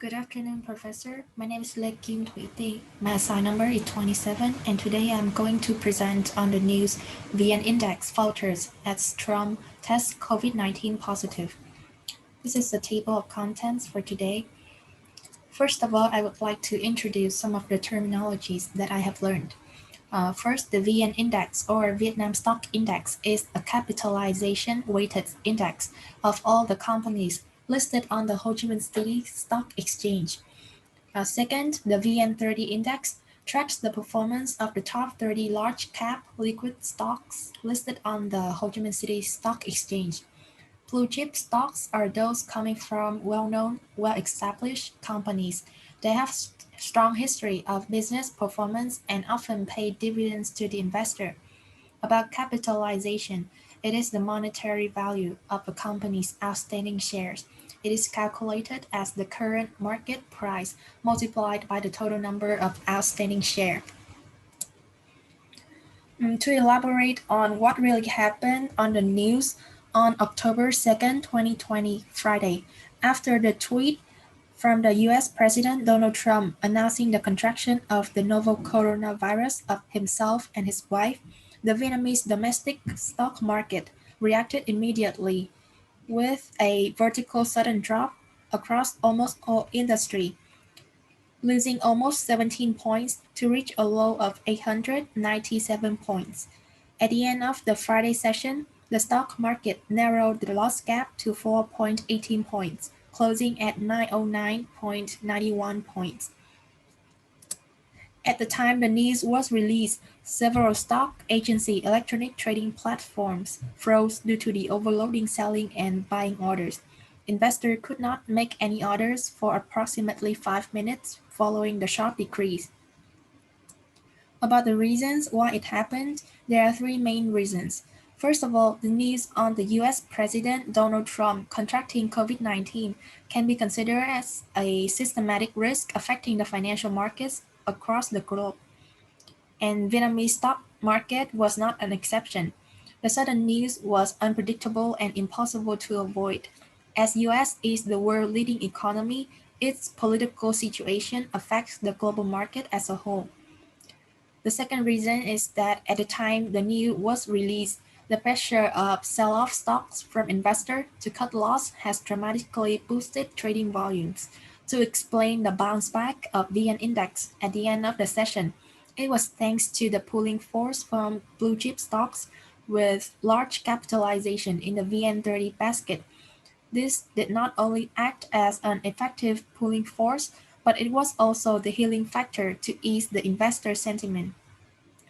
Good afternoon, Professor. My name is Kim Thuy. My SI number is 27, and today I'm going to present on the news VN index falters as Trump tests COVID-19 positive. This is the table of contents for today. First of all, I would like to introduce some of the terminologies that I have learned. First, the VN index or Vietnam Stock Index is a capitalization weighted index of all the companies listed on the Ho Chi Minh City Stock Exchange. Second, the VN30 index tracks the performance of the top 30 large cap liquid stocks listed on the Ho Chi Minh City Stock Exchange. Blue chip stocks are those coming from well-known, well-established companies. They have strong history of business performance and often pay dividends to the investor. About capitalization, it is the monetary value of a company's outstanding shares. It is calculated as the current market price multiplied by the total number of outstanding shares. To elaborate on what really happened on the news on October 2nd, 2020, Friday, after the tweet from the US President Donald Trump announcing the contraction of the novel coronavirus of himself and his wife, the Vietnamese domestic stock market reacted immediately with a vertical sudden drop across almost all industry, losing almost 17 points to reach a low of 897 points. At the end of the Friday session, the stock market narrowed the loss gap to 4.18 points, closing at 909.91 points. At the time the news was released, several stock agency electronic trading platforms froze due to the overloading selling and buying orders. Investors could not make any orders for approximately 5 minutes following the sharp decrease. About the reasons why it happened, there are three main reasons. First of all, the news on the US President Donald Trump contracting COVID-19 can be considered as a systematic risk affecting the financial markets across the globe, and Vietnamese stock market was not an exception. The sudden news was unpredictable and impossible to avoid. As US is the world leading economy, its political situation affects the global market as a whole. The second reason is that at the time the news was released, the pressure of sell-off stocks from investors to cut loss has dramatically boosted trading volumes. To explain the bounce back of VN Index at the end of the session, it was thanks to the pulling force from blue chip stocks with large capitalization in the VN30 basket. This did not only act as an effective pulling force, but it was also the healing factor to ease the investor sentiment.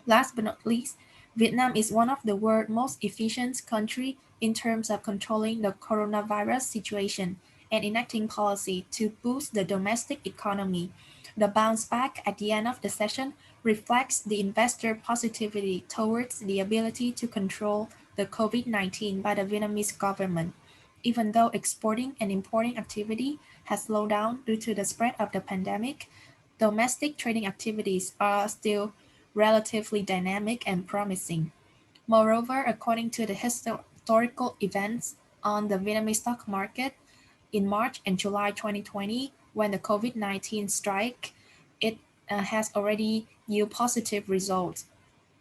Last but not least, Vietnam is one of the world's most efficient countries in terms of controlling the coronavirus situation and enacting policy to boost the domestic economy. The bounce back at the end of the session reflects the investor positivity towards the ability to control the COVID-19 by the Vietnamese government. Even though exporting and importing activity has slowed down due to the spread of the pandemic, domestic trading activities are still relatively dynamic and promising. Moreover, according to the historical events on the Vietnamese stock market in March and July 2020, when the COVID-19 strike, it has already yield positive results.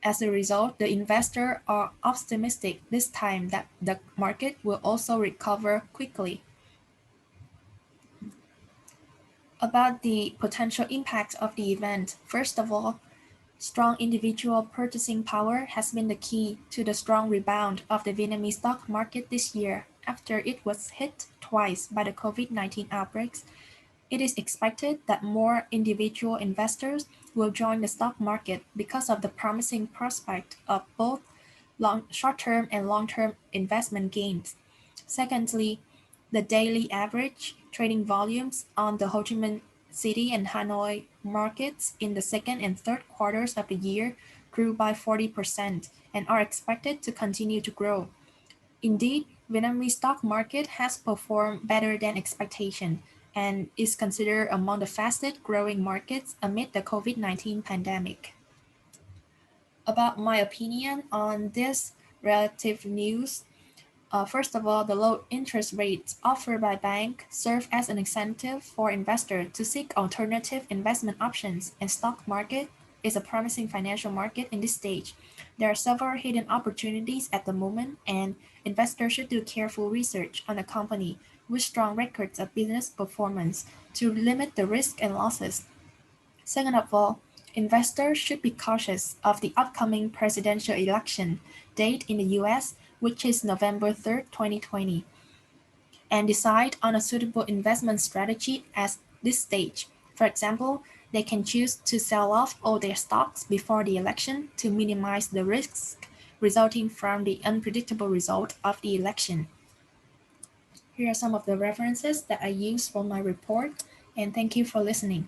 As a result, the investors are optimistic this time that the market will also recover quickly. About the potential impact of the event, first of all, strong individual purchasing power has been the key to the strong rebound of the Vietnamese stock market this year after it was hit twice by the COVID-19 outbreaks. It is expected that more individual investors will join the stock market because of the promising prospect of both short-term and long-term investment gains. Secondly, the daily average trading volumes on the Ho Chi Minh City and Hanoi markets in the second and third quarters of the year grew by 40% and are expected to continue to grow. Indeed, Vietnamese stock market has performed better than expectation and is considered among the fastest growing markets amid the COVID-19 pandemic. About my opinion on this relative news, First of all, the low interest rates offered by banks serve as an incentive for investors to seek alternative investment options, and stock market is a promising financial market in this stage. There are several hidden opportunities at the moment, and investors should do careful research on a company with strong records of business performance to limit the risk and losses. Second of all, investors should be cautious of the upcoming presidential election date in the US, which is November 3rd, 2020, and decide on a suitable investment strategy at this stage. For example, they can choose to sell off all their stocks before the election to minimize the risks resulting from the unpredictable result of the election. Here are some of the references that I used for my report, and thank you for listening.